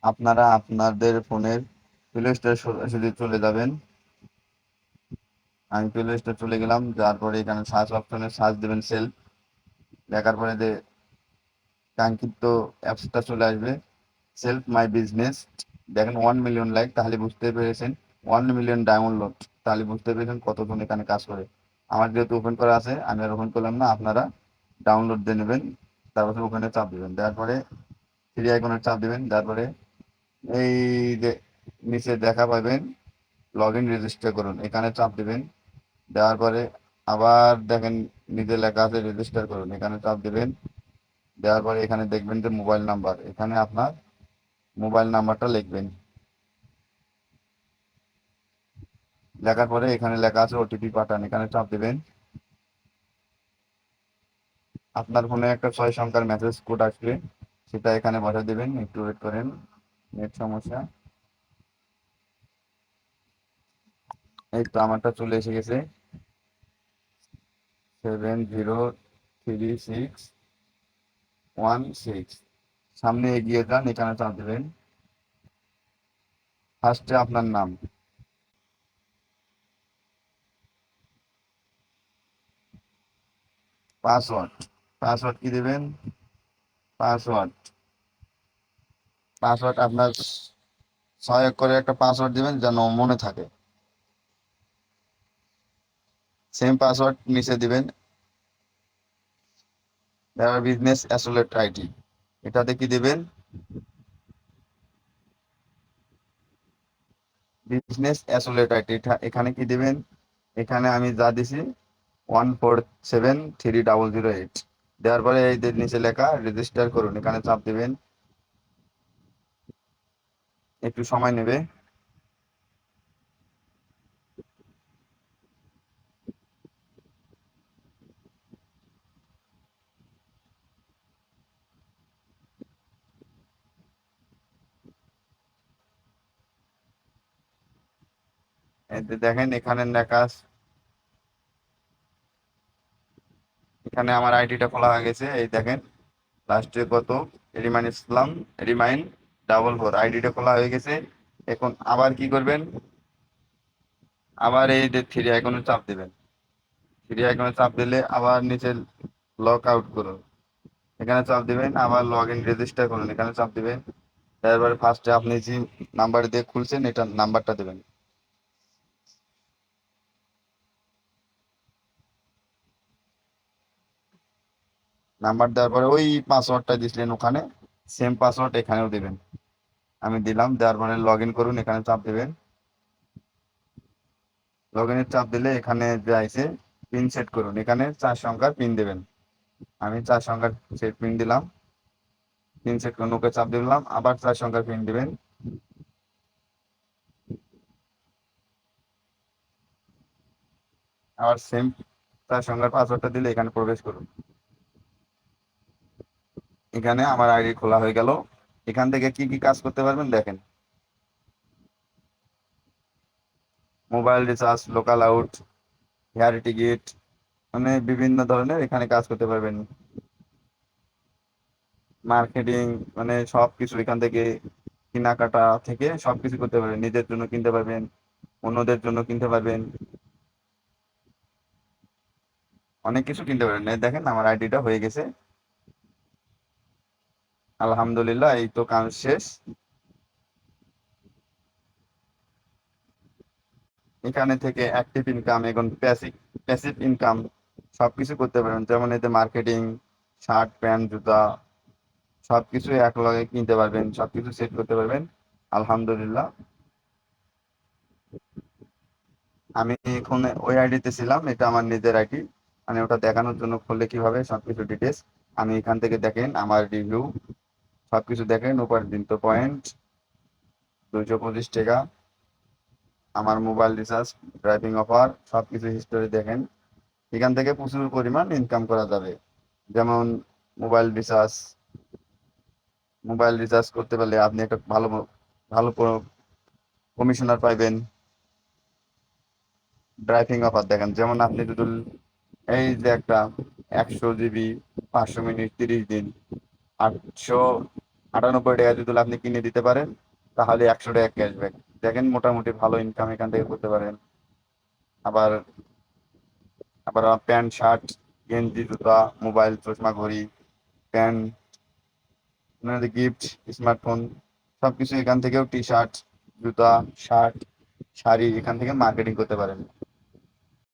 আপনারা আপনাদের ফোনের প্লে স্টোরে সোজাসুজি চলে যাবেন। আমি প্লে স্টোরে চলে গেলাম, যার পরে এখানে সার্চ অপশনে সার্চ দেবেন সেলফ। দেখার পরে যে কাঙ্ক্ষিত অ্যাপসটা চলে আসবে, সেলফ মাই বিজনেস। দেখেন 1 মিলিয়ন লাইক, তাহলে বুঝতে পেরেছেন। 1 মিলিয়ন ডাউনলোড, তাহলে বুঝতে পেরেছেন কতজন এখানে কাজ করে। আমার যেহেতু ওপেন করা আছে, আমি আর ওপেন করলাম না, আপনারা ডাউনলোড দিয়ে নেবেন। তারপরে ওখানে চাপ দেবেন, দেওয়ার পরে থ্রি আইকনের চাপ দেবেন। তারপরে এই যে নিচে দেখা পাবেন লগ ইন রেজিস্টার করুন, এখানে চাপ দেবেন। দেওয়ার পরে আবার দেখেন নিচে লেখা আছে রেজিস্টার করুন, এখানে চাপ দেবেন। দেওয়ার পরে এখানে দেখবেন যে মোবাইল নাম্বার, এখানে আপনার মোবাইল নাম্বারটা লিখবেন। লেখার পরে এখানে লেখা আছে ওটিপি পাঠান, এখানে চাপ দেবেন। আপনার ফোনে একটা 6 সংখ্যার মেসেজ কোড আসবে, সেটা এখানে বসা দেবেন। একটু ওয়েট করেন, নেট সমস্যা। এই তো আমারটা চলে এসে গেছে, 703616। সামনে এগিয়ে যান, এখানে চাপ দেবেন। ফার্স্টে আপনার নাম, পাসওয়ার্ড। পাসওয়ার্ড কি দেবেন? পাসওয়ার্ড পাসওয়ার্ড আপনার 6 অক্ষরের একটা পাসওয়ার্ড দিবেন যেন মনে থাকে। সেম পাসওয়ার্ড নিচে দিবেন, বিজনেস অ্যাসোলেট আইডি, এটাতে কি দিবেন? বিজনেস অ্যাসোলেট আইডি, এখানে কি দিবেন? এখানে আমি যা দিছি 147308। দেওয়ার পরে এই যে নিচে লেখা রেজিস্টার করুন, এখানে চাপ দিবেন। একটু সময় নেবে। এই যে দেখেন এখানে লেখা এখানে আমার আইডিটা খোলা হয়ে গেছে। এই দেখেন লাস্টে কত, রিমাইন ইসলাম, রিমাইন 44, আইডিটা খোলা হয়ে গেছে। এখন আবার কি করবেন? আবার এই যে থ্রি আইকনে চাপ দিবেন। থ্রি আইকনে চাপ দিলে আবার নিচে লগ আউট করুন, এখানে চাপ দিবেন। আবার লগ ইন রেজিস্টার করুন, এখানে চাপ দিবেন। তারপরে ফার্স্টে আপনি যে নাম্বার দিয়ে খুলছেন এটা নাম্বারটা দেবেন। নাম্বার দেওয়ার পরে ওই পাসওয়ার্ডটা দিয়েছিলেন ওখানে, সেম পাসওয়ার্ড এখানেও দিবেন। আমি দিলাম, দেওয়ার পরে লগ ইন করুন, এখানে চাপ দিবেন। লগ ইনের চাপ দিলে এখানে যে আইছে পিন সেট করুন, এখানে 4 সংখ্যার পিন দেবেন। আমি 4 সংখ্যার সেট পিন দিলাম। পিন সেট করুন, ওকে চাপ দিলাম, আবার 4 সংখ্যার পিন দিবেন। আবার সেম 4 সংখ্যার পাসওয়ার্ডটা দিলে এখানে প্রবেশ করুন। এখানে আমার আইডি খোলা হয়ে গেল। এখান থেকে কি কি কাজ করতে পারবেন দেখেন। Mobile recharge, local out, air ticket, মানে বিভিন্ন ধরনের এখানে কাজ করতে পারবেন। মার্কেটিং, মানে সবকিছু এখান থেকে, কেনাকাটা থেকে সবকিছু করতে পারবেন। নিজের জন্য কিনতে পারবেন, অন্যদের জন্য কিনতে পারবেন, অনেক কিছু কিনতে পারবেন। এই দেখেন আমার আইডিটা হয়ে গেছে, আলহামদুলিল্লাহ। এই তো কাজ শেষ। এখানে থেকে অ্যাক্টিভ ইনকাম, এখন প্যাসিভ প্যাসিভ ইনকাম সবকিছু করতে পারবেন। যেমন এতে মার্কেটিং, শার্ট প্যান্ট জুতা সবকিছু এক লগে কিনতে পারবেন, সবকিছু সেট করতে পারবেন। আলহামদুলিল্লাহ। আমি এখন ওই আইডিতে ছিলাম, এটা আমার নিজের আইডি। মানে ওটা দেখানোর জন্য খুললে কিভাবে সবকিছু ডিটেলস আমি এখান থেকে দেখেন, আমার রিভিউ সবকিছু দেখেন। উপার্জিত পয়েন্ট 225 টাকা, আমার মোবাইল রিচার্জ, ড্রাইভিং অফার সবকিছু হিস্টোরি দেখেন। এখান থেকে প্রচুর পরিমাণ ইনকাম করা যাবে। যেমন মোবাইল রিচার্জ, মোবাইল রিচার্জ করতে পারলে আপনি একটা ভালো ভালো কমিশনার পাইবেন। ড্রাইভিং অফার দেখেন, যেমন আপনি যদি এই যে একটা 100 জিবি 500 মিনিট 30 দিন 800 98 টাকা যদি আপনি কিনে দিতে পারেন তাহলে 100 টাকা ক্যাশব্যাক। দেখেন মোটামুটি ভালো ইনকাম এখান থেকে করতে পারেন। আবার আবার প্যান্ট শার্ট গেঞ্জি জুতা মোবাইল চশমা ঘড়ি প্যান্ট গিফট স্মার্টফোন সবকিছু এখান থেকেও টি শার্ট জুতা শার্ট শাড়ি এখান থেকে মার্কেটিং করতে পারেন।